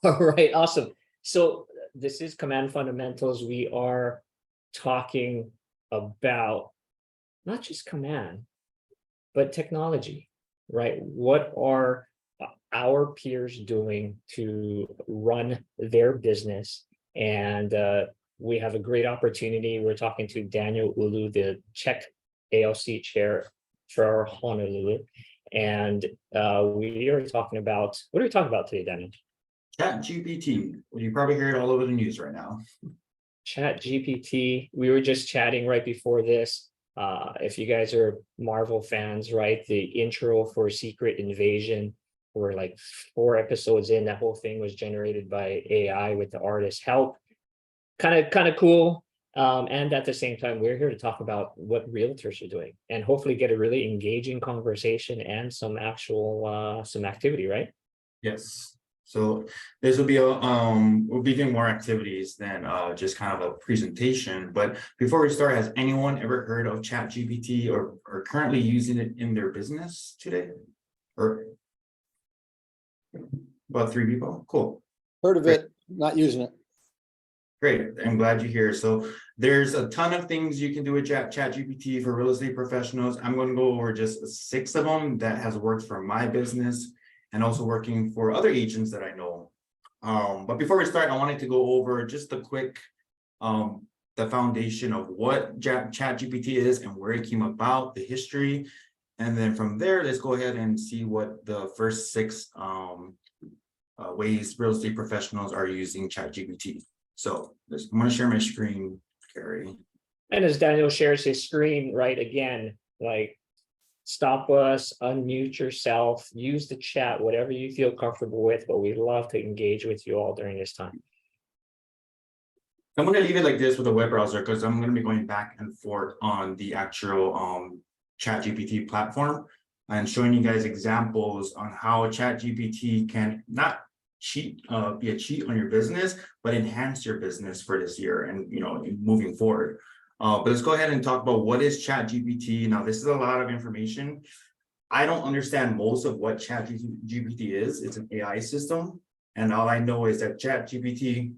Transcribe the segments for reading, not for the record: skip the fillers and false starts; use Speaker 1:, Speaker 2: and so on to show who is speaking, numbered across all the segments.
Speaker 1: All right, awesome. So this is Command Fundamentals. We are talking about not just command, but technology, right? What are our peers doing to run their business? And we have a great opportunity. We're talking to Daniel Ulu, the Czech ALC chair for Honolulu. And we are talking about, what are we talking about today, Daniel?
Speaker 2: ChatGPT. Well, you probably hear it all over the news right now.
Speaker 1: ChatGPT. We were just chatting right before this. If you guys are Marvel fans, right? The intro for Secret Invasion, we're like 4 episodes in. That whole thing was generated by AI with the artist's help. Kind of cool. And at the same time, we're here to talk about what realtors are doing and hopefully get a really engaging conversation and some actual some activity, right?
Speaker 2: Yes. So this will be a we'll be doing more activities than just kind of a presentation. But before we start, has anyone ever heard of ChatGPT or currently using it in their business today? Or about 3 people? Cool.
Speaker 3: Heard of it, not using it.
Speaker 2: Great. I'm glad you're here. So there's a ton of things you can do with ChatGPT for real estate professionals. I'm going to go over just 6 of them that has worked for my business and also working for other agents that I know. But before we start, I wanted to go over just a quick, the foundation of what ChatGPT is and where it came about, the history. And then from there, let's go ahead and see what the first 6 ways real estate professionals are using ChatGPT. So I'm going to share my screen, Cary.
Speaker 1: And as Daniel shares his screen, right, again, like, stop us, unmute yourself, use the chat, whatever you feel comfortable with, but we'd love to engage with you all during this time.
Speaker 2: I'm going to leave it like this with a web browser because I'm going to be going back and forth on the actual ChatGPT platform and showing you guys examples on how ChatGPT can not be a cheat on your business, but enhance your business for this year and moving forward. But let's go ahead and talk about what is ChatGPT. Now, this is a lot of information. I don't understand most of what ChatGPT is. It's an AI system. And all I know is that ChatGPT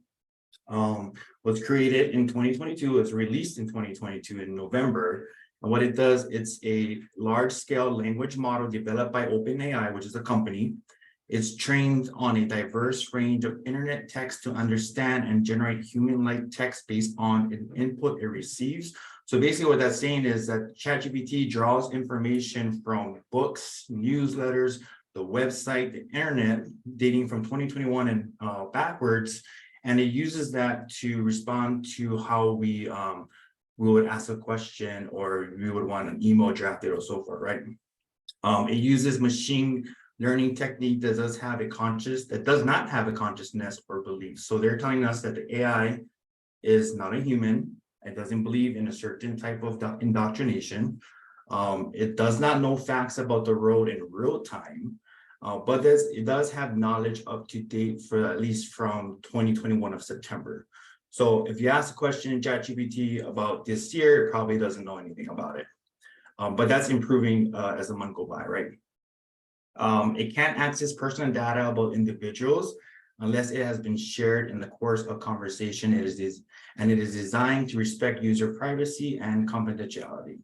Speaker 2: was created in 2022. It's released in 2022 in November. And what it does, it's a large-scale language model developed by OpenAI, which is a company. It's trained on a diverse range of internet text to understand and generate human-like text based on an input it receives. So basically what that's saying is that ChatGPT draws information from books, newsletters, the website, the internet, dating from 2021 and backwards, and it uses that to respond to how we would ask a question or we would want an email drafted or so forth, right? It uses machine learning technique that does not have a consciousness or belief. So they're telling us that the AI is not a human. It doesn't believe in a certain type of indoctrination. It does not know facts about the road in real time, but it does have knowledge up to date for at least from 2021 of September. So if you ask a question in ChatGPT about this year, it probably doesn't know anything about it. But that's improving as the month go by, right? It can't access personal data about individuals unless it has been shared in the course of conversation. It is designed to respect user privacy and confidentiality.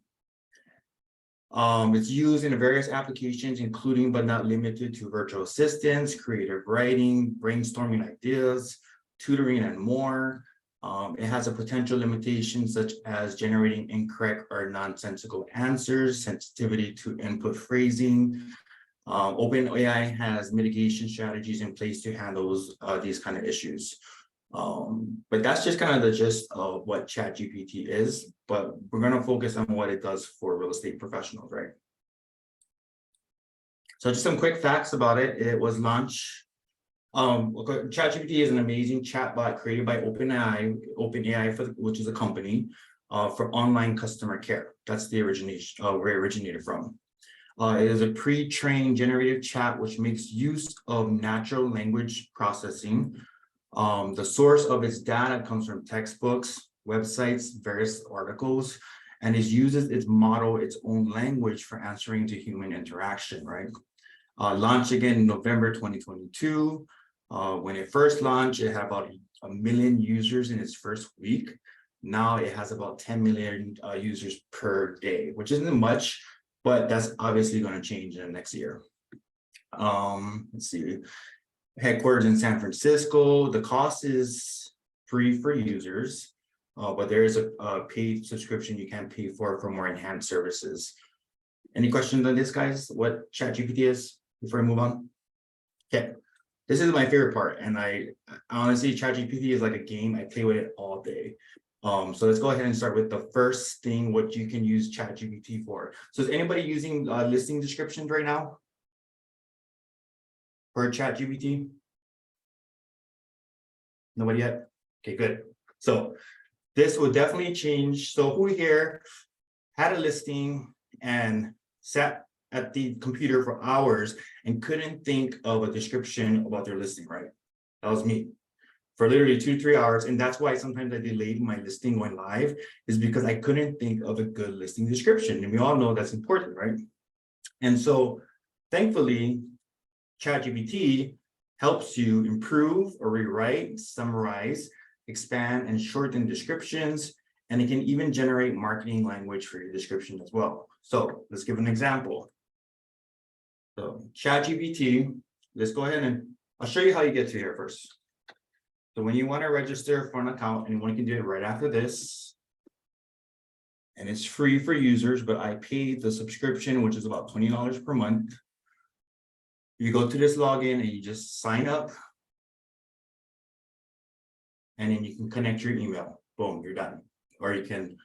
Speaker 2: It's used in various applications, including but not limited to virtual assistants, creative writing, brainstorming ideas, tutoring, and more. It has a potential limitation such as generating incorrect or nonsensical answers, sensitivity to input phrasing. OpenAI has mitigation strategies in place to handle these kind of issues. But that's just kind of the gist of what ChatGPT is, but we're going to focus on what it does for real estate professionals, right? So just some quick facts about it. It was launched. ChatGPT is an amazing chatbot created by OpenAI, which is a company for online customer care. That's the origination, where it originated from. It is a pre-trained generative chat which makes use of natural language processing. The source of its data comes from textbooks, websites, various articles, and it uses its model, its own language for answering to human interaction, right? Launched again in November 2022. When it first launched, it had about a million users in its first week. Now it has about 10 million users per day, which isn't much, but that's obviously going to change in the next year. Let's see, headquarters in San Francisco. The cost is free for users, but there is a paid subscription you can pay for more enhanced services. Any questions on this, guys? What ChatGPT is before I move on? Okay, this is my favorite part, and I honestly, ChatGPT is like a game. I play with it all day. So let's go ahead and start with the first thing, what you can use ChatGPT for. So is anybody using listing descriptions right now for ChatGPT? Nobody yet? Okay, good. So this will definitely change. So who here had a listing and sat at the computer for hours and couldn't think of a description about their listing, right? That was me for literally 2 to 3 hours. And that's why sometimes I delayed my listing going live, is because I couldn't think of a good listing description. And we all know that's important, right? And so thankfully, ChatGPT helps you improve or rewrite, summarize, expand, and shorten descriptions. And it can even generate marketing language for your description as well. So let's give an example. So ChatGPT, let's go ahead and I'll show you how you get to here first. So when you want to register for an account, anyone can do it right after this. And it's free for users, but I paid the subscription, which is about $20 per month. You go to this login and you just sign up. And then you can connect your email. Boom, you're done. Or you can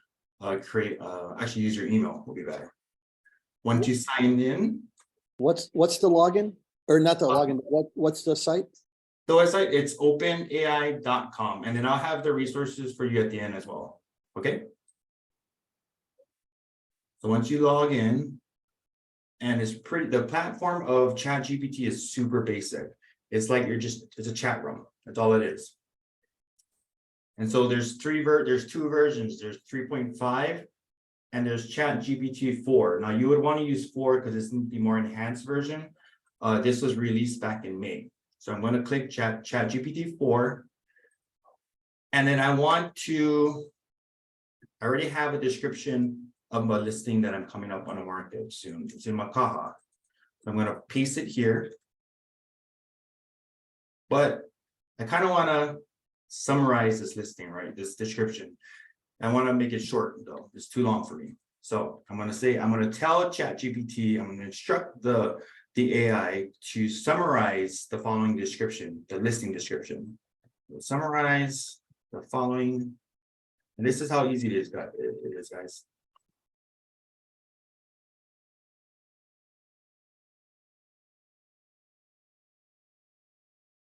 Speaker 2: actually use your email will be better. Once you sign in.
Speaker 3: What's the login? Or not the login, what's the site?
Speaker 2: The website, it's openai.com. And then I'll have the resources for you at the end as well. Okay. So once you log in, and it's the platform of ChatGPT is super basic. It's like it's a chat room. That's all it is. And so there's two versions. There's 3.5 and there's ChatGPT 4. Now you would want to use 4 because it's the more enhanced version. This was released back in May. So I'm going to click ChatGPT 4. And then I already have a description of a listing that I'm coming up on the market soon. It's in Makaha. So I'm going to paste it here. But I kind of want to summarize this listing, right? This description. I want to make it short though. It's too long for me. So I'm going to tell ChatGPT, I'm going to instruct the AI to summarize the following description, the listing description. We'll summarize the following, and this is how easy it is, guys.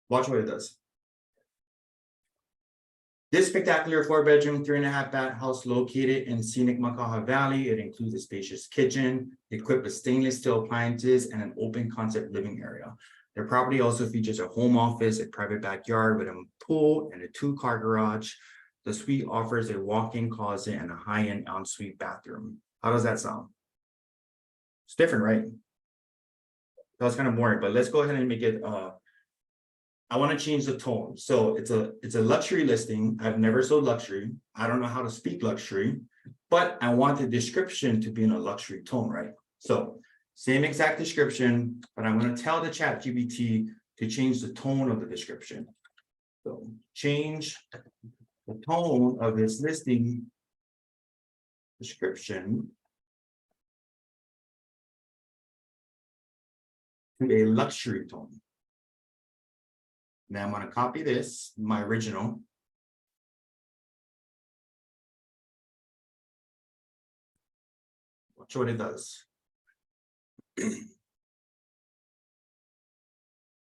Speaker 2: Watch what it does. This spectacular 4-bedroom, 3.5-bath house located in scenic Makaha Valley. It includes a spacious kitchen, equipped with stainless steel appliances, and an open concept living area. Their property also features a home office, a private backyard with a pool, and a 2-car garage. The suite offers a walk-in closet and a high-end ensuite bathroom. How does that sound? It's different, right? That was kind of boring, but let's go ahead and make it I want to change the tone. So it's a luxury listing. I've never sold luxury. I don't know how to speak luxury, but I want the description to be in a luxury tone, right? So same exact description, but I'm going to tell the ChatGPT to change the tone of the description. So change the tone of this listing description to a luxury tone. Now I'm going to copy this, my original. Watch what it does.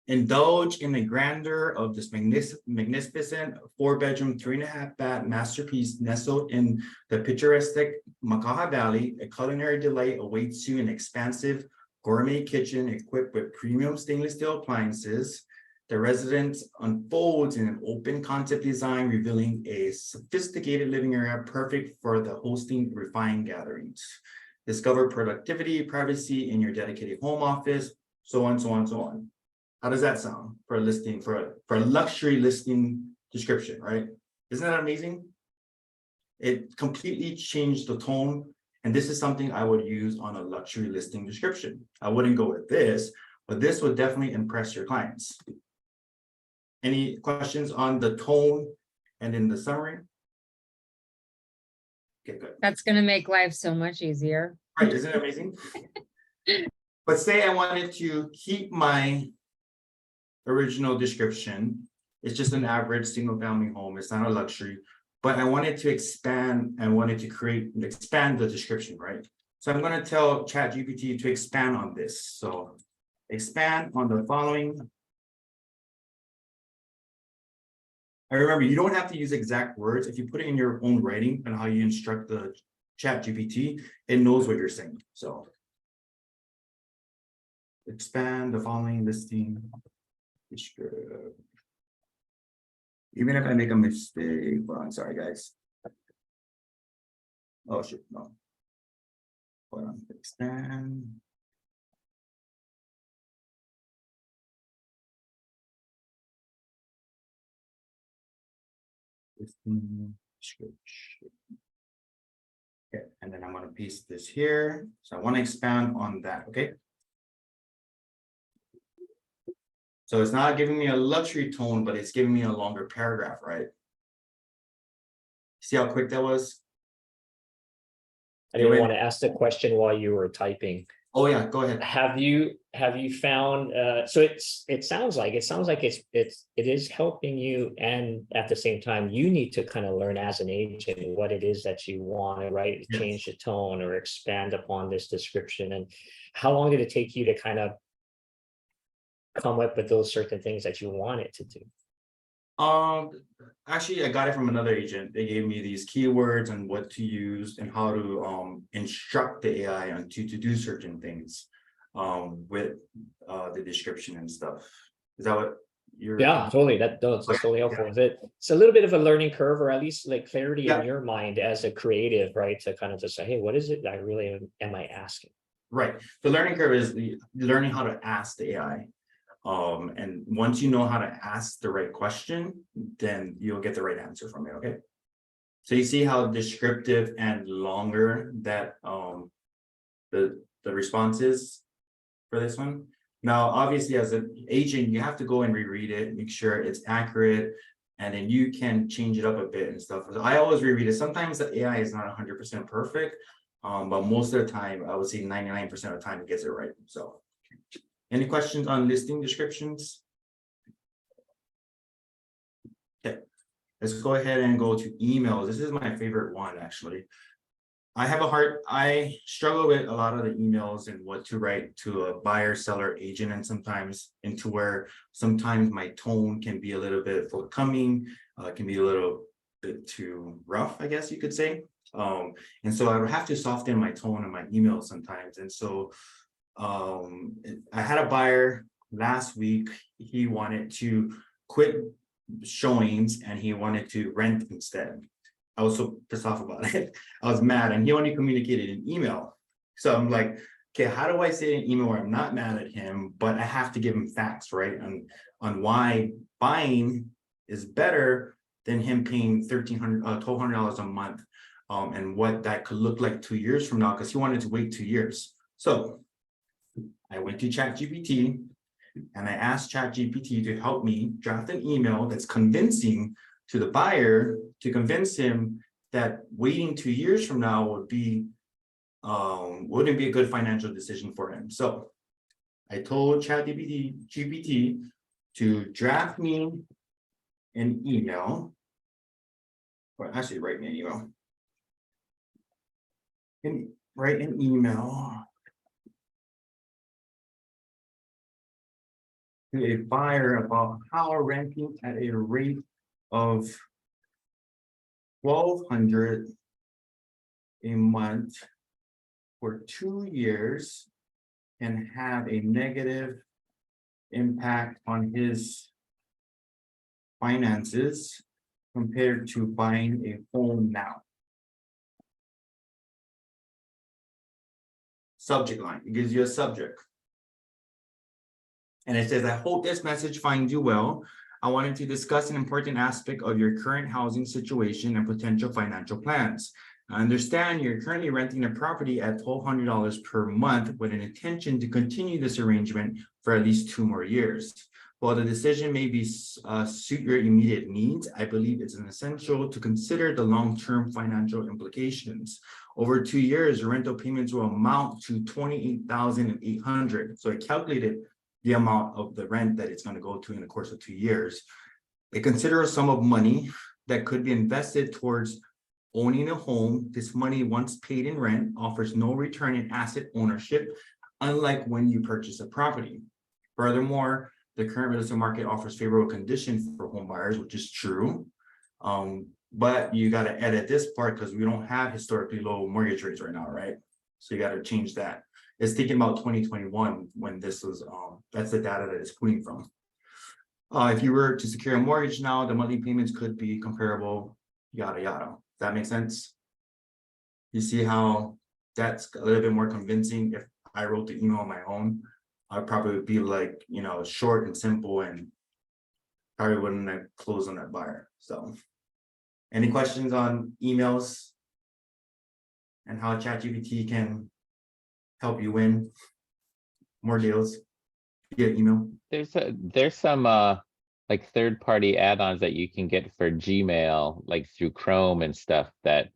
Speaker 2: Indulge in the grandeur of this magnificent 4-bedroom, 3.5-bath masterpiece nestled in the picturesque Makaha Valley. A culinary delight awaits you in an expansive gourmet kitchen equipped with premium stainless steel appliances. The residence unfolds in an open concept design, revealing a sophisticated living area perfect for the hosting refined gatherings. Discover productivity, privacy in your dedicated home office, so on, so on, so on. How does that sound for a listing, for a luxury listing description, right? Isn't that amazing? It completely changed the tone. And this is something I would use on a luxury listing description. I wouldn't go with this, but this would definitely impress your clients. Any questions on the tone and in the summary? Okay, good.
Speaker 4: That's gonna make life so much easier.
Speaker 2: Right, isn't it amazing? But say I wanted to keep my original description. It's just an average single family home. It's not a luxury, but I wanted to expand and wanted to expand the description, right? So I'm going to tell ChatGPT to expand on this. So expand on the following. I remember you don't have to use exact words. If you put it in your own writing and how you instruct the ChatGPT, it knows what you're saying. So expand the following listing. Even if I make a mistake, well, I'm sorry, guys. Oh, shit, no. Hold on, expand. Listing description. Okay, and then I'm going to paste this here. So I want to expand on that, okay? So it's not giving me a luxury tone, but it's giving me a longer paragraph, right? See how quick that was?
Speaker 1: I didn't want to ask the question while you were typing.
Speaker 2: Oh yeah, go ahead.
Speaker 1: Have you found so it sounds like it is helping you, and at the same time you need to kind of learn as an agent what it is that you want, right?
Speaker 2: Yes.
Speaker 1: Change the tone or expand upon this description. And how long did it take you to kind of come up with those certain things that you want it to do?
Speaker 2: Actually, I got it from another agent. They gave me these keywords and what to use and how to instruct the AI on to do certain things with the description and stuff. Is that what you're?
Speaker 1: Yeah, totally. That's totally helpful.
Speaker 2: Yeah.
Speaker 1: It's a little bit of a learning curve, or at least like clarity
Speaker 2: Yeah.
Speaker 1: in your mind as a creative, right? To kind of just say, hey, what is it that I really am I asking?
Speaker 2: Right. The learning curve is learning how to ask the AI. And once you know how to ask the right question, then you'll get the right answer from it. Okay. So you see how descriptive and longer that the response is for this one. Now, obviously, as an agent, you have to go and reread it, make sure it's accurate, and then you can change it up a bit and stuff. So I always reread it. Sometimes the AI is not 100% perfect, but most of the time, I would say 99% of the time it gets it right. So. Any questions on listing descriptions? Okay, let's go ahead and go to emails. This is my favorite one, actually. I struggle with a lot of the emails and what to write to a buyer, seller, agent, and sometimes sometimes my tone can be a little bit forthcoming, can be a little bit too rough, I guess you could say. And so I would have to soften my tone in my emails sometimes. And so I had a buyer last week. He wanted to quit showings and he wanted to rent instead. I was so pissed off about it. I was mad, and he only communicated in email. So I'm like, okay, how do I say in email where I'm not mad at him, but I have to give him facts, right? On why buying is better than him paying $1,200 a month, and what that could look like 2 years from now, because he wanted to wait 2 years. So I went to ChatGPT and I asked ChatGPT to help me draft an email that's convincing to the buyer, to convince him that waiting 2 years from now wouldn't be a good financial decision for him. So I told ChatGPT to draft me an email, or actually write me an email. And write an email to a buyer about how renting at a rate of $1,200 a month for 2 years can have a negative impact on his finances compared to buying a home now. Subject line, it gives you a subject. And it says, I hope this message finds you well. I wanted to discuss an important aspect of your current housing situation and potential financial plans. I understand you're currently renting a property at $1,200 per month with an intention to continue this arrangement for at least 2 more years. While the decision may be suit your immediate needs, I believe it's an essential to consider the long-term financial implications. Over 2 years, your rental payments will amount to $28,800. So I calculated the amount of the rent that it's going to go to in the course of 2 years. They consider a sum of money that could be invested towards owning a home. This money, once paid in rent, offers no return in asset ownership, unlike when you purchase a property. Furthermore, the current real estate market offers favorable conditions for home buyers, which is true. But you got to edit this part because we don't have historically low mortgage rates right now, right? So you got to change that. It's thinking about 2021 when this was, that's the data that it's pulling from. If you were to secure a mortgage now, the monthly payments could be comparable, yada, yada. Does that make sense? You see how that's a little bit more convincing. If I wrote the email on my own, I'd probably be like, you know, short and simple and probably wouldn't have closed on that buyer. So any questions on emails and how ChatGPT can help you win more deals via email?
Speaker 5: There's some like third-party add-ons that you can get for Gmail, like through Chrome and stuff, that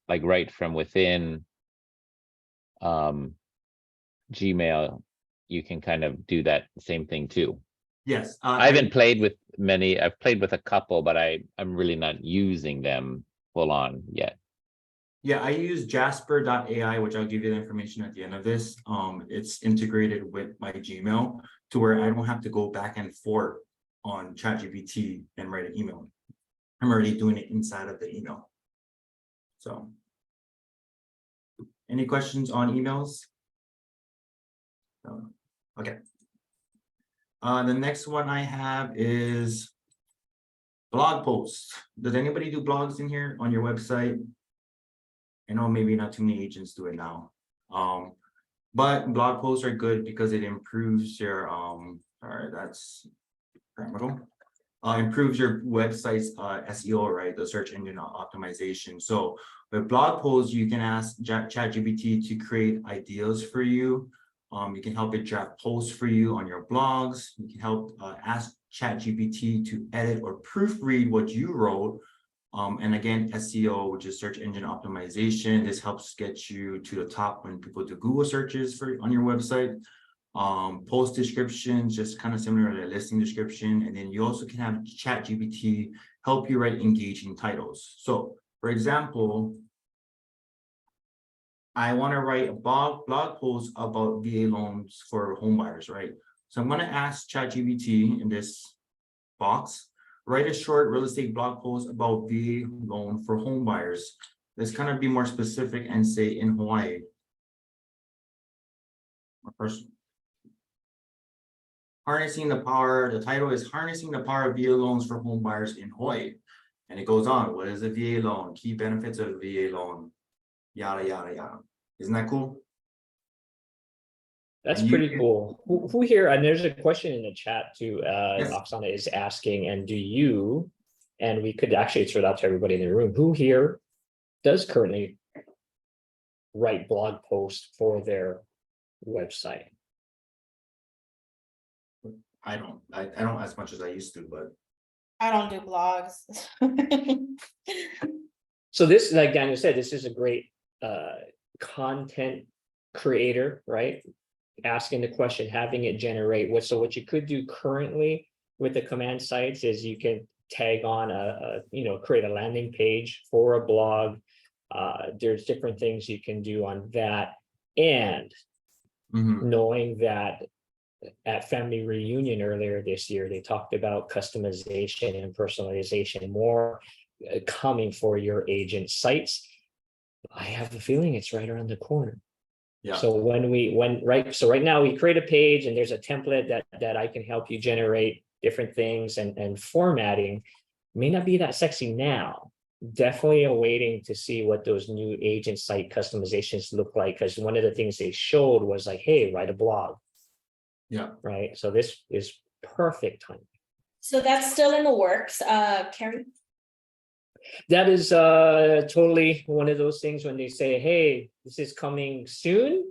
Speaker 5: like right from within Gmail, you can kind of do that same thing too.
Speaker 2: Yes.
Speaker 5: I haven't played with many. I've played with a couple, but I'm really not using them full on yet.
Speaker 2: Yeah, I use jasper.ai, which I'll give you the information at the end of this. It's integrated with my Gmail to where I don't have to go back and forth on ChatGPT and write an email. I'm already doing it inside of the email. So any questions on emails? No. Okay. The next one I have is blog posts. Does anybody do blogs in here on your website? I know maybe not too many agents do it now. But blog posts are good because it improves your all right, that's grammatical. Improves your website's SEO, right? The search engine optimization. So with blog posts, you can ask ChatGPT to create ideas for you. You can help it draft posts for you on your blogs. You can help ask ChatGPT to edit or proofread what you wrote. And again, SEO, which is search engine optimization. This helps get you to the top when people do Google searches for on your website. Post descriptions, just kind of similar to a listing description. And then you also can have ChatGPT help you write engaging titles. So for example, I want to write a blog post about VA loans for home buyers, right? So I'm going to ask ChatGPT in this box, write a short real estate blog post about VA loan for home buyers. Let's kind of be more specific and say in Hawaii. Harnessing the power, the title is Harnessing the Power of VA Loans for Home Buyers in Hawaii. And it goes on, what is a VA loan? Key benefits of a VA loan, yada, yada, yada. Isn't that cool?
Speaker 1: That's
Speaker 2: And
Speaker 1: pretty cool. Who here, and there's a question in the chat too,
Speaker 2: Yes.
Speaker 1: Oksana is asking, and do you, and we could actually throw it out to everybody in the room, who here does currently write blog posts for their website?
Speaker 2: I don't as much as I used to, but
Speaker 6: I don't do blogs.
Speaker 1: So this, like Daniel said, this is a great content creator, right? Asking the question, having it generate what. So what you could do currently with the command sites is you can tag on create a landing page for a blog. There's different things you can do on that. And knowing that at family reunion earlier this year, they talked about customization and personalization more coming for your agent sites. I have a feeling it's right around the corner.
Speaker 2: yeah.
Speaker 1: So right now we create a page and there's a template that I can help you generate different things, and formatting may not be that sexy now. Definitely awaiting to see what those new agent site customizations look like, because one of the things they showed was like, hey, write a blog.
Speaker 2: Yeah.
Speaker 1: right? So this is perfect time.
Speaker 6: So that's still in the works, Cary?
Speaker 1: That is totally one of those things when they say, hey, this is coming soon.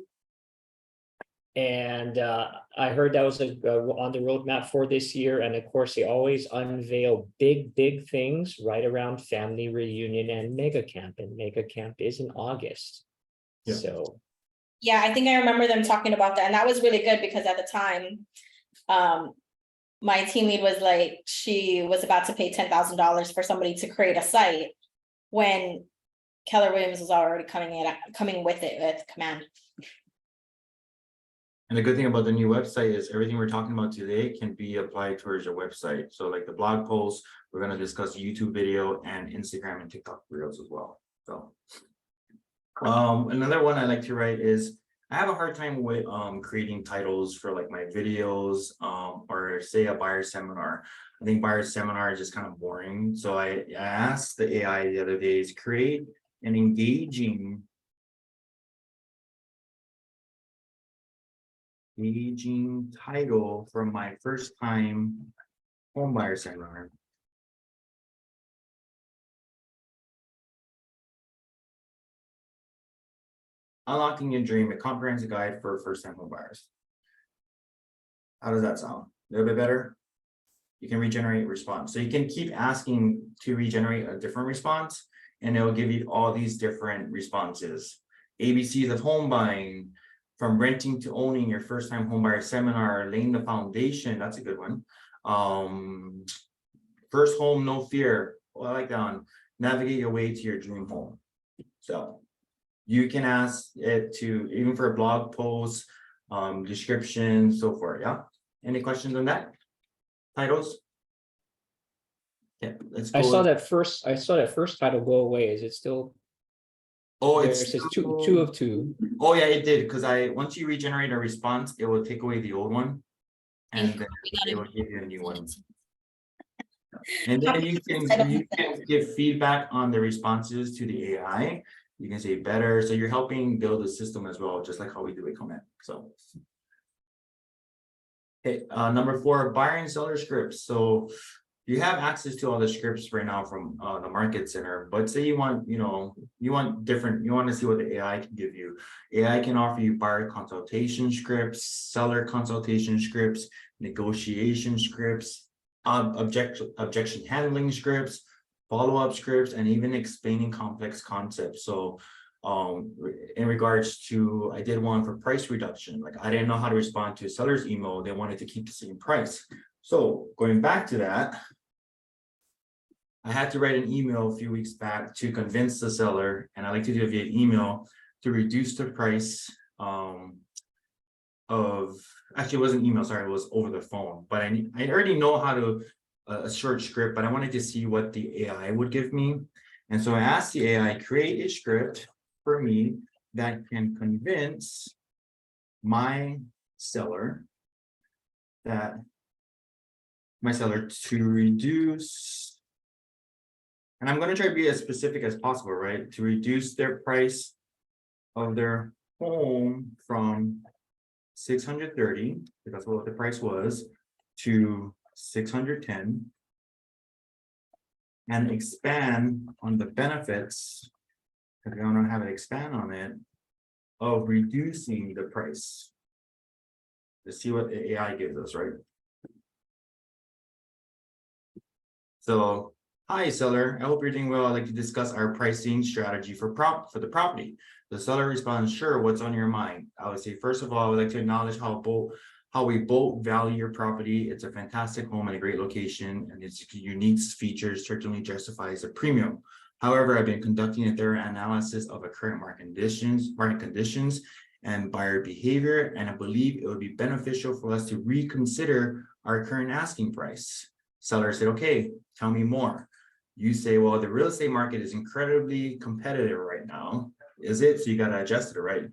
Speaker 1: And I heard that was on the roadmap for this year. And of course, they always unveil big things right around family reunion and mega camp. And mega camp is in August.
Speaker 2: Yeah.
Speaker 1: So
Speaker 6: Yeah, I think I remember them talking about that, and that was really good because at the time, my team lead was like, she was about to pay $10,000 for somebody to create a site when Keller Williams was already coming with it with Command.
Speaker 2: And the good thing about the new website is everything we're talking about today can be applied towards your website. So like the blog posts, we're going to discuss YouTube video and Instagram and TikTok reels as well. So another one I like to write is I have a hard time with creating titles for like my videos or say a buyer seminar. I think buyer seminar is just kind of boring. So I asked the AI the other day to create an engaging title for my first time home buyer seminar. Unlocking your dream, a comprehensive guide for first-time home buyers. How does that sound? A little bit better? You can regenerate response. So you can keep asking to regenerate a different response, and it'll give you all these different responses. ABCs of home buying, from renting to owning, your first-time home buyer seminar, laying the foundation. That's a good one. First home, no fear. Well, I like that one. Navigate your way to your dream home. So you can ask it to, even for a blog post, description, so forth. Yeah. Any questions on that? Titles? Yeah, let's go.
Speaker 1: I saw that first title go away. Is it still?
Speaker 2: Oh,
Speaker 1: There
Speaker 2: it's
Speaker 1: it says two of two.
Speaker 2: Oh yeah, it did, because once you regenerate a response, it will take away the old one. And then it will give you a new one. And then you can give feedback on the responses to the AI. You can say better. So you're helping build a system as well, just like how we do a comment. So okay, number 4, buyer and seller scripts. So you have access to all the scripts right now from the market center, but say you want, you want to see what the AI can give you. AI can offer you buyer consultation scripts, seller consultation scripts, negotiation scripts, objection handling scripts, follow-up scripts, and even explaining complex concepts. So in regards to, I did one for price reduction. Like I didn't know how to respond to a seller's email. They wanted to keep the same price. So going back to that, I had to write an email a few weeks back to convince the seller, and I like to do it via email, to reduce the price actually it wasn't email, sorry, it was over the phone. But I already know how to a short script, but I wanted to see what the AI would give me. And so I asked the AI, create a script for me that can convince my seller to reduce, and I'm going to try to be as specific as possible, right? To reduce their price of their home from 630, because that's what the price was, to 610, and expand on the benefits, because we don't have it expand on it, of reducing the price. To see what the AI gives us, right? So, hi seller, I hope you're doing well. I'd like to discuss our pricing strategy for the property. The seller responds, sure, what's on your mind? I would say, first of all, I would like to acknowledge how we both value your property. It's a fantastic home and a great location, and its unique features certainly justifies a premium. However, I've been conducting a thorough analysis of the current market conditions and buyer behavior, and I believe it would be beneficial for us to reconsider our current asking price. Seller said, okay, tell me more. You say, well, the real estate market is incredibly competitive right now. Is it? So you got to adjust it, right?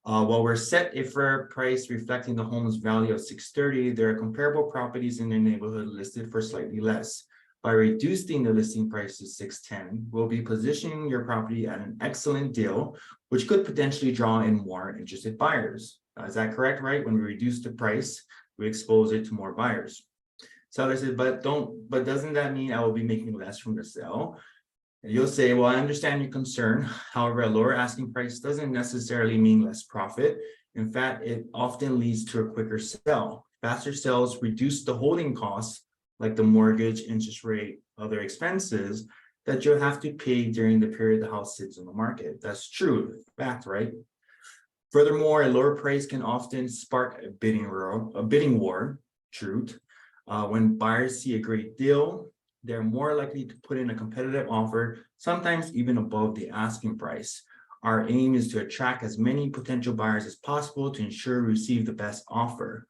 Speaker 2: Well, we're set a fair price reflecting the home's value of 630. There are comparable properties in the neighborhood listed for slightly less. By reducing the listing price to 610, we'll be positioning your property at an excellent deal, which could potentially draw in more interested buyers. Is that correct, right? When we reduce the price, We expose it to more buyers. Seller says, but doesn't that mean I will be making less from the sale? And you'll say, well, I understand your concern. However, a lower asking price doesn't necessarily mean less profit. In fact, it often leads to a quicker sell. Faster sales reduce the holding costs, like the mortgage, interest rate, other expenses that you'll have to pay during the period the house sits in the market. That's true, fact, right? Furthermore, a lower price can often spark a bidding war, truth. When buyers see a great deal, they're more likely to put in a competitive offer, sometimes even above the asking price. Our aim is to attract as many potential buyers as possible to ensure we receive the best offer.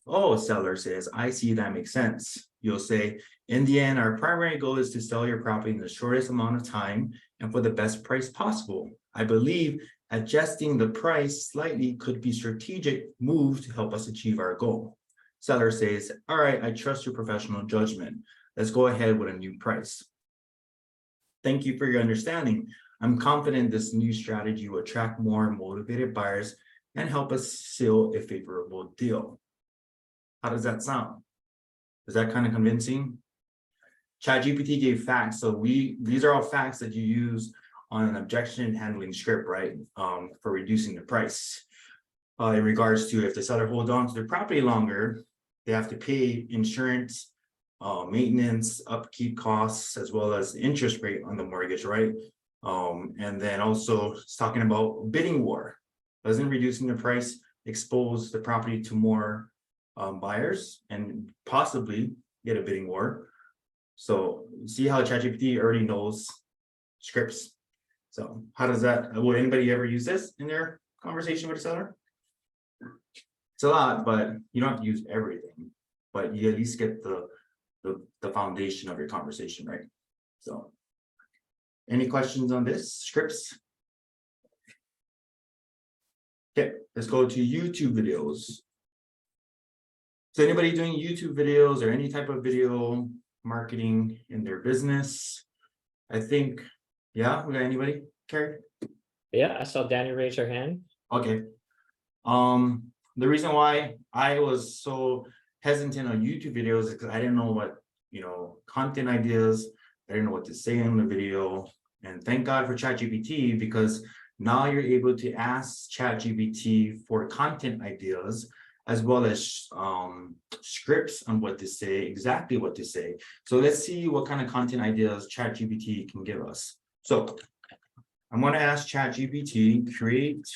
Speaker 2: Oh, seller says, I see, that makes sense. You'll say, in the end, our primary goal is to sell your property in the shortest amount of time and for the best price possible. I believe adjusting the price slightly could be a strategic move to help us achieve our goal. Seller says, all right, I trust your professional judgment. Let's go ahead with a new price. Thank you for your understanding. I'm confident this new strategy will attract more motivated buyers and help us seal a favorable deal. How does that sound? Is that kind of convincing? ChatGPT gave facts. So these are all facts that you use on an objection handling script, right? For reducing the price. In regards to if the seller holds on to their property longer, they have to pay insurance, maintenance, upkeep costs, as well as interest rate on the mortgage, right? And then also it's talking about bidding war. Doesn't reducing the price expose the property to more buyers and possibly get a bidding war? So see how ChatGPT already knows scripts. So how does that, will anybody ever use this in their conversation with a seller? It's a lot, but you don't have to use everything, but you at least get the foundation of your conversation, right? So any questions on this scripts? Okay, let's go to YouTube videos. So anybody doing YouTube videos or any type of video marketing in their business? I think, yeah, we got anybody? Cary?
Speaker 1: Yeah, I saw Danny raise her hand.
Speaker 2: Okay. The reason why I was so hesitant on YouTube videos is because I didn't know what, content ideas, I didn't know what to say in the video. And thank God for ChatGPT, because now you're able to ask ChatGPT for content ideas, as well as scripts on what to say, exactly what to say. So let's see what kind of content ideas ChatGPT can give us. So I'm going to ask ChatGPT, create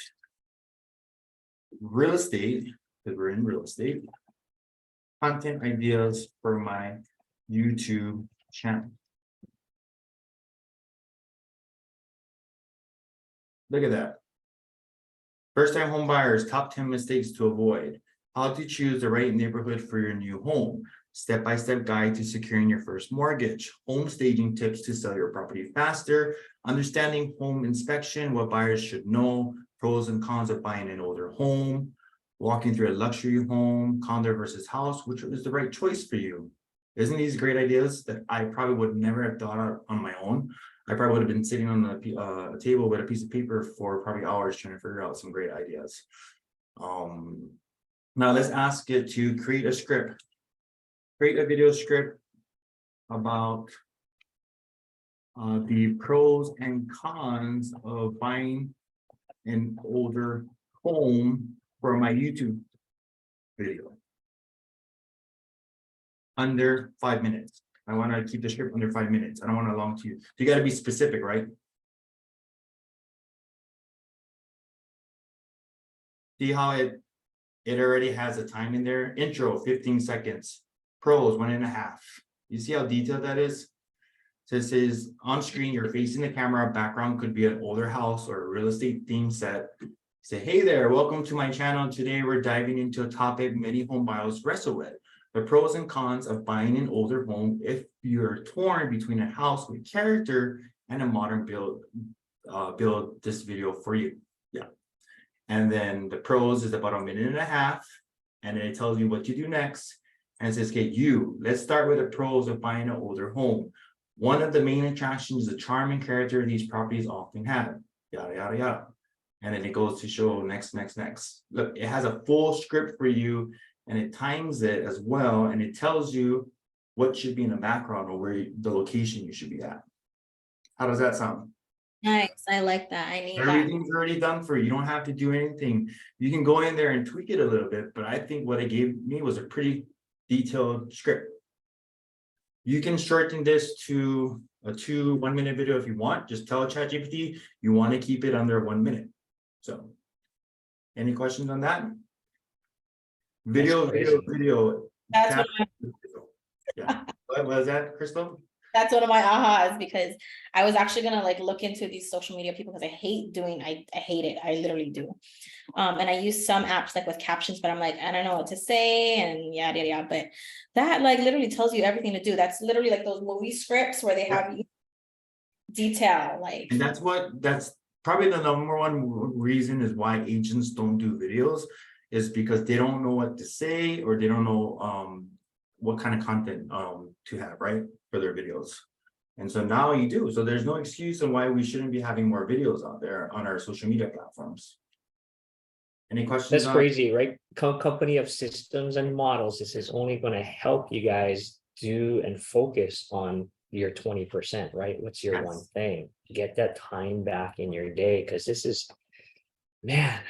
Speaker 2: real estate, because we're in real estate, content ideas for my YouTube channel. Look at that. First-time home buyers, top 10 mistakes to avoid. How to choose the right neighborhood for your new home. Step-by-step guide to securing your first mortgage. Home staging tips to sell your property faster. Understanding home inspection, what buyers should know. Pros and cons of buying an older home. Walking through a luxury home, condo versus house, which is the right choice for you. Isn't these great ideas that I probably would never have thought of on my own? I probably would have been sitting on the table with a piece of paper for probably hours trying to figure out some great ideas. Now let's ask it to create a script. Create a video script about the pros and cons of buying an older home for my YouTube video. Under 5 minutes. I want to keep the script under 5 minutes. I don't want to long to you. You got to be specific, right? See how it already has a time in there. Intro 15 seconds. Pros 1.5. You see how detailed that is? So it says on screen, you're facing the camera. Background could be an older house or a real estate theme set. Say, hey there, welcome to my channel. Today we're diving into a topic many home buyers wrestle with. The pros and cons of buying an older home if you're torn between a house with character and a modern build. Build this video for you. Yeah. And then the pros is about 1.5 minutes. And then it tells you what to do next. And it says, okay, let's start with the pros of buying an older home. One of the main attractions is the charm and character these properties often have. Yada, yada, yada. And then it goes to show next. Look, it has a full script for you. and it times it as well, and it tells you what should be in the background or the location you should be at. How does that sound?
Speaker 6: Nice, I like that, I need that.
Speaker 2: Everything's already done for you. You don't have to do anything. You can go in there and tweak it a little bit, but I think what it gave me was a pretty detailed script. You can shorten this to a 2 1-minute video if you want. Just tell ChatGPT you want to keep it under 1 minute. So, any questions on that? Video.
Speaker 6: That's what
Speaker 2: Yeah. What was that, Crystal?
Speaker 6: That's one of my ahas, because I was actually gonna like look into these social media people, because I hate it. I literally do. And I use some apps like with captions, but I'm like, I don't know what to say and yada yada. But that like literally tells you everything to do. That's literally like those movie scripts where they have detail, like.
Speaker 2: And that's probably the number one reason is why agents don't do videos, is because they don't know what to say, or they don't know what kind of content to have, right, for their videos. And so now you do. So there's no excuse on why we shouldn't be having more videos out there on our social media platforms. Any questions?
Speaker 1: That's crazy, right? Company of systems and models. This is only going to help you guys do and focus on your 20%, right? What's your
Speaker 2: Yes.
Speaker 1: one thing? Get that time back in your day, because this is, man,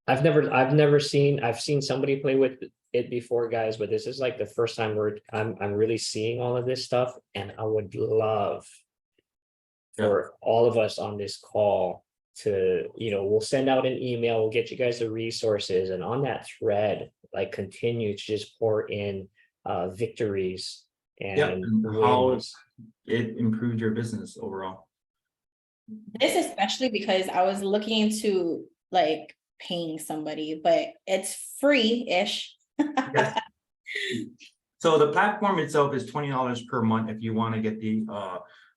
Speaker 1: I've seen somebody play with it before, guys, but this is like the first time I'm really seeing all of this stuff, and I would love for all of us on this call to, we'll send out an email, we'll get you guys the resources, and on that thread, like, continue to just pour in victories and
Speaker 2: how
Speaker 1: wins.
Speaker 2: it improved your business overall.
Speaker 6: This especially because I was looking into like paying somebody, but it's free-ish.
Speaker 2: Yes. So the platform itself is $20 per month if you want to get the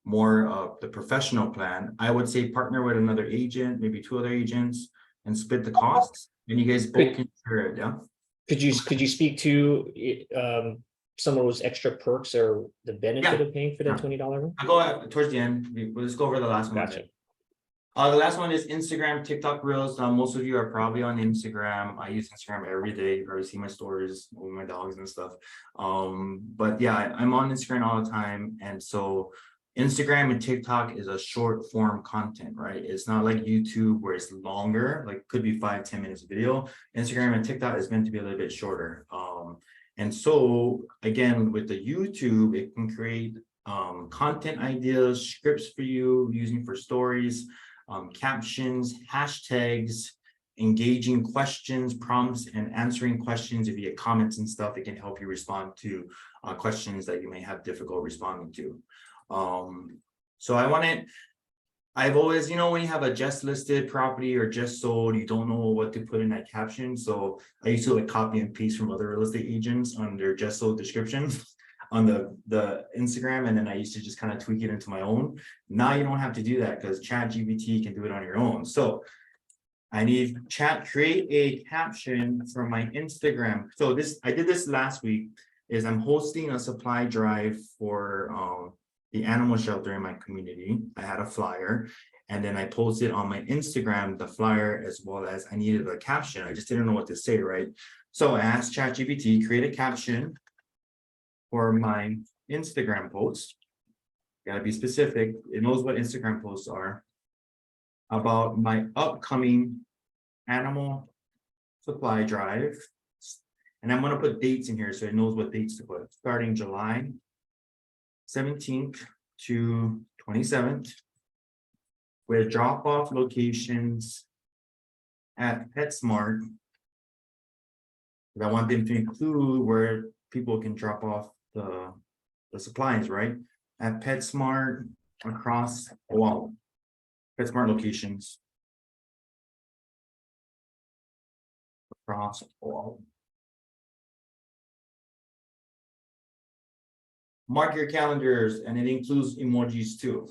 Speaker 2: more of the professional plan. I would say partner with another agent, maybe 2 other agents, and split the costs, and you guys both can share it. Yeah.
Speaker 1: Could you speak to some of those extra perks or the benefit of paying for that $20?
Speaker 2: I'll go towards the end. We'll just go over the last one.
Speaker 1: Gotcha.
Speaker 2: The last one is Instagram, TikTok Reels. Most of you are probably on Instagram. I use Instagram every day. You probably see my stories with my dogs and stuff. But yeah, I'm on Instagram all the time. And so Instagram and TikTok is a short form content, right? It's not like YouTube where it's longer, like could be 5-10 minutes video. Instagram and TikTok is meant to be a little bit shorter. And so again, with the YouTube, it can create content ideas, scripts for you using for stories, captions, hashtags, engaging questions, prompts, and answering questions. If you get comments and stuff, it can help you respond to questions that you may have difficult responding to. So I've always, when you have a just listed property or just sold, you don't know what to put in that caption. So I used to like copy and paste from other real estate agents on their just sold description on the Instagram, and then I used to just kind of tweak it into my own. Now you don't have to do that because ChatGPT can do it on your own. So I need create a caption for my Instagram. So I did this last week. Is I'm hosting a supply drive for the animal shelter in my community. I had a flyer, and then I posted on my Instagram the flyer, as well as I needed a caption. I just didn't know what to say, right? So I asked ChatGPT, create a caption for my Instagram post. Gotta be specific. It knows what Instagram posts are about my upcoming animal supply drive. And I'm gonna put dates in here so it knows what dates to put. Starting July 17th to 27th, with drop-off locations at PetSmart. I want them to include where people can drop off the supplies, right? At PetSmart across Oahu. PetSmart locations across Oahu. Mark your calendars, and it includes emojis too.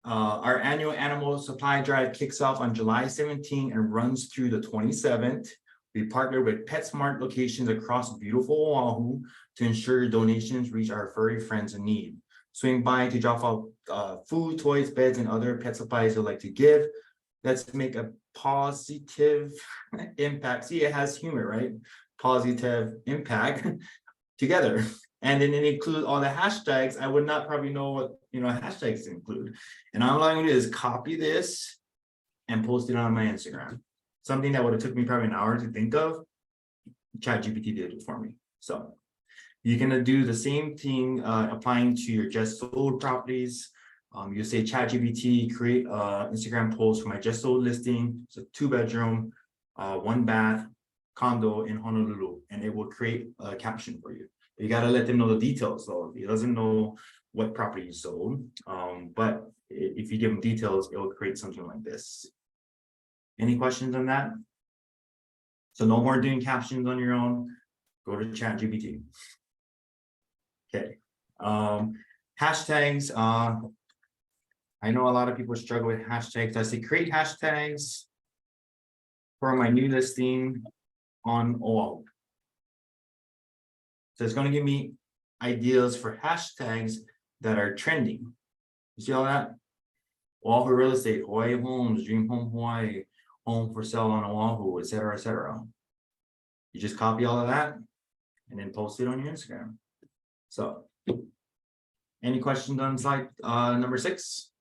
Speaker 2: Our annual animal supply drive kicks off on July 17th and runs through the 27th. We partner with PetSmart locations across beautiful Oahu to ensure donations reach our furry friends in need. Swing by to drop off food, toys, beds, and other pet supplies you'd like to give. Let's make a positive impact. See, it has humor, right? positive impact together. And then it includes all the hashtags. I would not probably know what, hashtags include. And all I'm gonna do is copy this and post it on my Instagram. Something that would have took me probably an hour to think of. ChatGPT did it for me. So you're gonna do the same thing, applying to your just sold properties. You say ChatGPT, create a Instagram post for my just sold listing. It's a 2-bedroom, 1-bath condo in Honolulu, and it will create a caption for you. You gotta let them know the details. So it doesn't know what property you sold, but if you give them details, it will create something like this. Any questions on that? So no more doing captions on your own. Go to ChatGPT. Okay. Hashtags. I know a lot of people struggle with hashtags. I say create hashtags for my new listing on Oahu. So it's going to give me ideas for hashtags that are trending. You see all that? Oahu real estate, Hawaii homes, dream home Hawaii, home for sale on Oahu, etc., etc. You just copy all of that and then post it on your Instagram. So, any questions on slide number 6?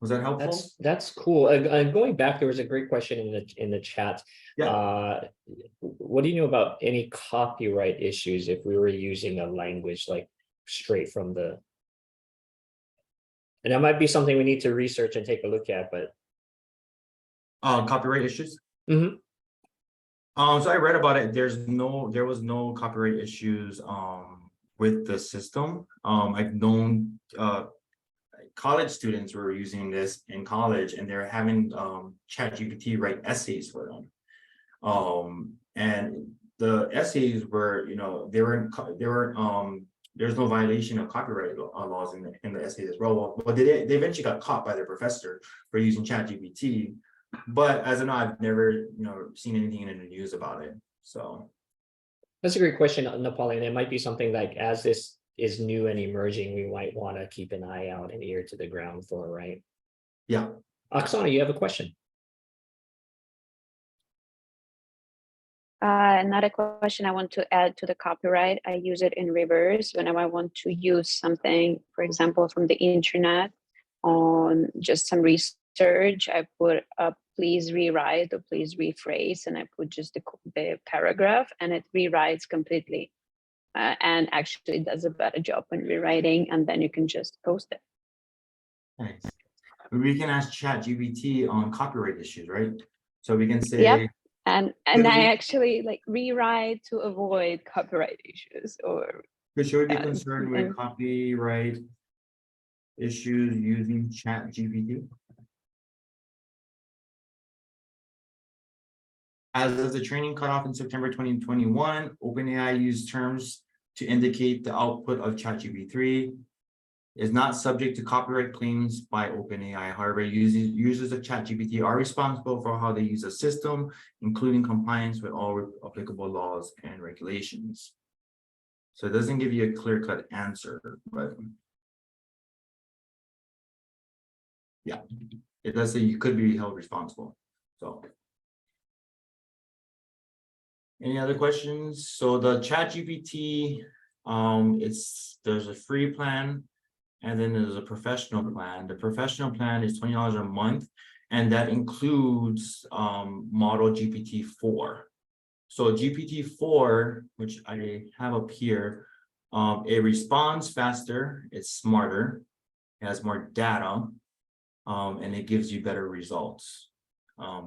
Speaker 2: Was that helpful?
Speaker 1: That's cool. And going back, there was a great question in the chat.
Speaker 2: Yeah.
Speaker 1: What do you know about any copyright issues if we were using a language like straight from the? And that might be something we need to research and take a look at, but.
Speaker 2: Copyright issues.
Speaker 1: Mhm.
Speaker 2: So I read about it. There was no copyright issues with the system. I've known college students were using this in college, and they're having ChatGPT write essays for them. And the essays were, there's no violation of copyright laws in the essays as well. Well, they eventually got caught by their professor for using ChatGPT. But as of now, I've never, seen anything in the news about it. So
Speaker 1: That's a great question, Napoleon. It might be something like, as this is new and emerging, we might want to keep an eye out and ear to the ground for, right?
Speaker 2: yeah.
Speaker 1: Oksana, you have a question?
Speaker 7: Not a question I want to add to the copyright. I use it in reverse whenever I want to use something, for example, from the internet on just some research. I put please rewrite or please rephrase, and I put just the paragraph, and it rewrites completely. And actually does a better job when rewriting, and then you can just post it.
Speaker 2: Nice. We can ask ChatGPT on copyright issues, right? So we can say,
Speaker 7: Yep. And I actually like rewrite to avoid copyright issues, or
Speaker 2: should we be concerned with copyright issues using ChatGPT? As of the training cutoff in September 2021, OpenAI used terms to indicate the output of ChatGPT is not subject to copyright claims by OpenAI. However, users of ChatGPT are responsible for how they use the system, including compliance with all applicable laws and regulations. So it doesn't give you a clear-cut answer, but yeah, it does say you could be held responsible. So any other questions? So the ChatGPT, there's a free plan, and then there's a professional plan. The professional plan is $20 a month, and that includes model GPT-4. So GPT-4, which I have up here, it responds faster, it's smarter, it has more data, and it gives you better results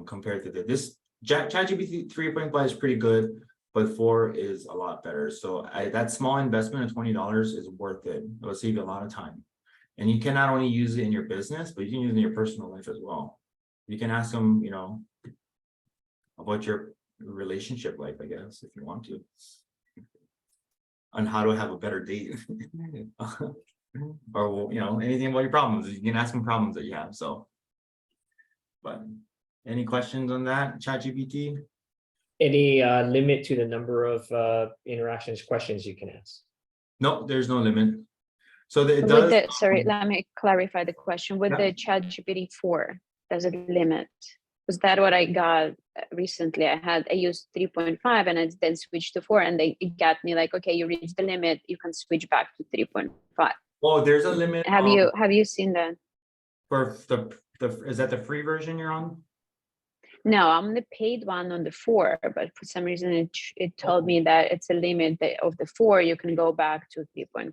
Speaker 2: compared to this. ChatGPT 3.5 is pretty good, but 4 is a lot better. So that small investment of $20 is worth it. It'll save you a lot of time. And you can not only use it in your business, but you can use it in your personal life as well. You can ask them, about your relationship life, I guess, if you want to, on how to have a better date, or anything about your problems. You can ask them problems that you have. So, but any questions on that, ChatGPT?
Speaker 1: Any limit to the number of interactions, questions you can ask?
Speaker 2: No, there's no limit. So it
Speaker 7: With
Speaker 2: does.
Speaker 7: sorry, let me clarify the question. With the ChatGPT 4, does it limit? Was that what I got recently. I used 3.5 and I then switched to 4, and it got me like, okay, you reached the limit, you can switch back to 3.5.
Speaker 2: Oh, there's a limit.
Speaker 7: Have you seen that?
Speaker 2: For is that the free version you're on?
Speaker 7: No, I'm the paid one on the 4, but for some reason it told me that it's a limit of the 4, you can go back to 3.5.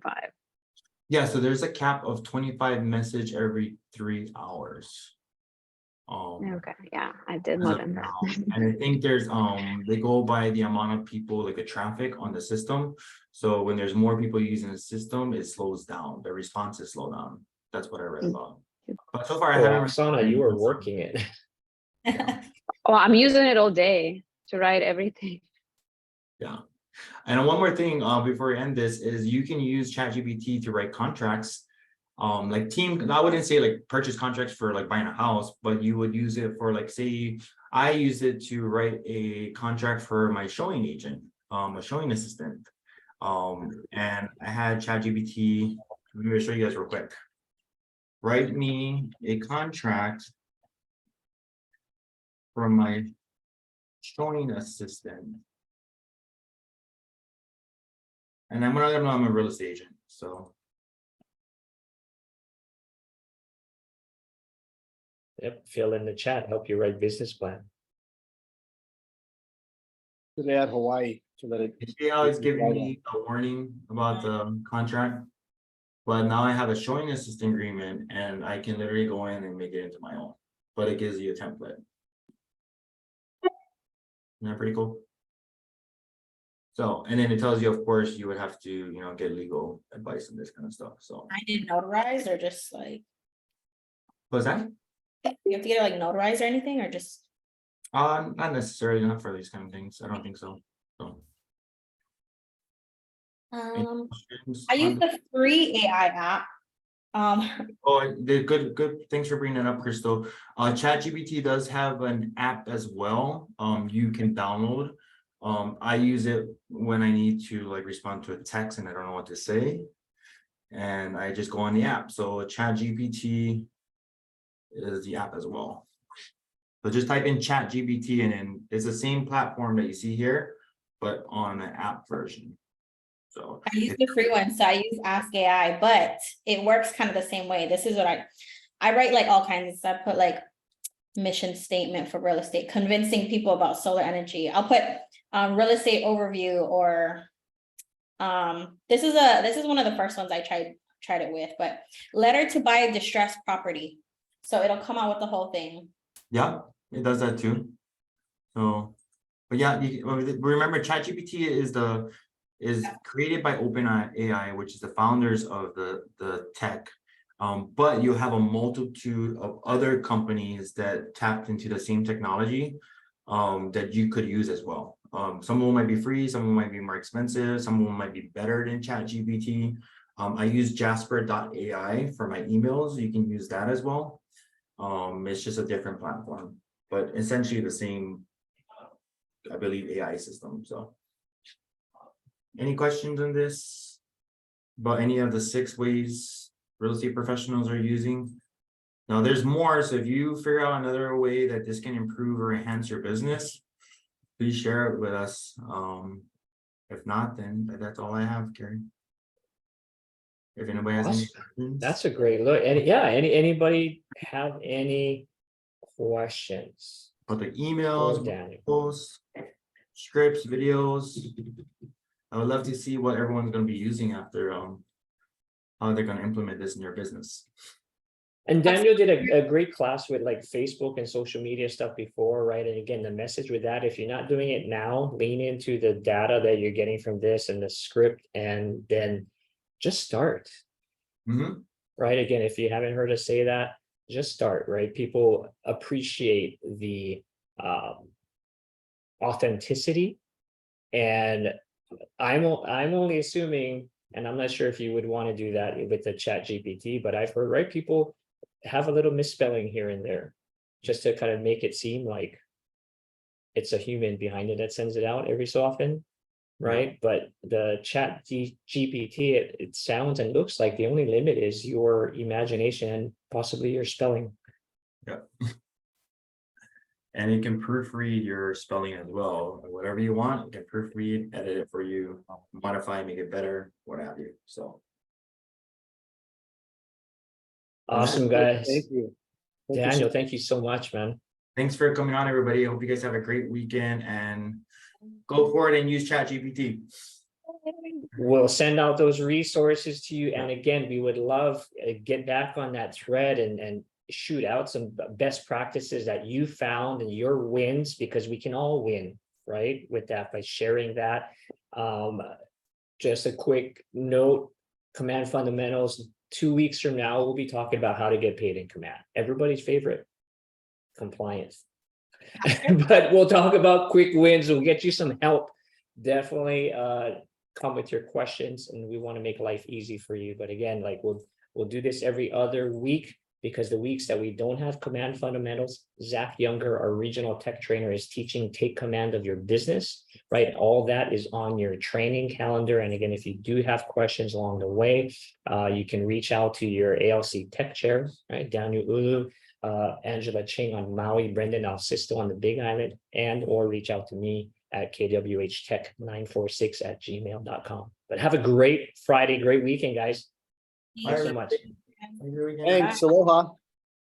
Speaker 2: Yeah, so there's a cap of 25 message every 3 hours.
Speaker 7: Okay, yeah, I did
Speaker 2: as
Speaker 7: more
Speaker 2: of
Speaker 7: than that.
Speaker 2: now. And I think there's they go by the amount of people, like the traffic on the system. So when there's more people using the system, it slows down. The responses slow down. That's what I read about. But so far I
Speaker 1: Oh,
Speaker 2: haven't.
Speaker 1: Oksana, you were working it.
Speaker 7: Oh, I'm using it all day to write everything.
Speaker 2: Yeah. And one more thing before we end this is you can use ChatGPT to write contracts. Like I wouldn't say like purchase contracts for like buying a house, but you would use it for like, say, I use it to write a contract for my showing agent, a showing assistant. And I had ChatGPT, let me show you guys real quick. Write me a contract for my showing assistant. And I'm gonna let them know I'm a real estate agent, so.
Speaker 1: Yep, fill in the chat, help you write business plan.
Speaker 3: So they add Hawaii so that it.
Speaker 2: You see how it's giving me a warning about the contract? But now I have a showing assistant agreement and I can literally go in and make it into my own, but it gives you a template. Isn't that pretty cool? So, and then it tells you, of course, you would have to, you know, get legal advice and this kind of stuff, so.
Speaker 6: I did notarize or just like,
Speaker 2: What's that?
Speaker 6: you have to get it like notarized or anything, or just,
Speaker 2: Not necessarily, not for these kind of things, I don't think so. So, any questions
Speaker 6: I use
Speaker 2: on-
Speaker 6: the free AI app.
Speaker 2: Oh, the good, thanks for bringing that up, Crystal. ChatGPT does have an app as well, you can download. I use it when I need to like respond to a text and I don't know what to say. And I just go on the app, so ChatGPT is the app as well. So just type in ChatGPT and then it's the same platform that you see here, but on an app version. So
Speaker 6: I use the free one, so I use Ask AI, but it works kind of the same way. This is what I write like all kinds of stuff, put like mission statement for real estate, convincing people about solar energy. I'll put real estate overview, or this is one of the first ones I tried it with, but letter to buy a distressed property. So it'll come out with the whole thing.
Speaker 2: yeah, it does that too. So, but yeah, remember ChatGPT is created by OpenAI, which is the founders of the tech. But you have a multitude of other companies that tapped into the same technology that you could use as well. Some of them might be free, some of them might be more expensive, some of them might be better than ChatGPT. I use Jasper.ai for my emails. You can use that as well. It's just a different platform, but essentially the same, I believe, AI system. So, any questions on this? About any of the 6 ways real estate professionals are using? Now, there's more. So if you figure out another way that this can improve or enhance your business, please share it with us. If not, then that's all I have, Cary. If anybody has any questions.
Speaker 1: That's a great look. And yeah, anybody have any questions?
Speaker 2: But the
Speaker 1: For
Speaker 2: emails,
Speaker 1: Daniel?
Speaker 2: posts, scripts, videos. I would love to see what everyone's going to be using after how they're going to implement this in their business.
Speaker 1: And Daniel did a great class with like Facebook and social media stuff before, right? And again, the message with that, if you're not doing it now, lean into the data that you're getting from this and the script, and then just start.
Speaker 2: Mm-hmm.
Speaker 1: Right? Again, if you haven't heard us say that, just start, right? People appreciate the authenticity. And I'm only assuming, and I'm not sure if you would want to do that with the ChatGPT, but I've heard, right, people have a little misspelling here and there just to kind of make it seem like it's a human behind it that sends it out every so often, right? But the ChatGPT, it sounds and looks like the only limit is your imagination and possibly your spelling.
Speaker 2: Yeah. And you can proofread your spelling as well. Whatever you want, you can proofread, edit it for you, modify, make it better, what have you. So
Speaker 1: Awesome, guys.
Speaker 3: Thank you. Thank you so
Speaker 1: Daniel,
Speaker 3: much.
Speaker 1: thank you so much, man.
Speaker 2: thanks for coming on, everybody. I hope you guys have a great weekend and go for it and use ChatGPT.
Speaker 1: We'll send out those resources to you. And again, we would love get back on that thread and shoot out some best practices that you found and your wins, because we can all win, right? With that, by sharing that. Just a quick note, Command Fundamentals, 2 weeks from now, we'll be talking about how to get paid in Command. Everybody's favorite, compliance. But we'll talk about quick wins. We'll get you some help. Definitely come with your questions, and we want to make life easy for you. But again, like we'll do this every other week, because the weeks that we don't have Command Fundamentals, Zach Younger, our regional tech trainer, is teaching Take Command of Your Business, right? All that is on your training calendar. And again, if you do have questions along the way, you can reach out to your ALC tech chair, right? Daniel Ulu, Angela Ching on Maui, Brendan Alcisto on the Big Island, and or reach out to me at kwhtech946@gmail.com. But have a great Friday, great weekend, guys. Thanks so much.
Speaker 3: Thanks, aloha.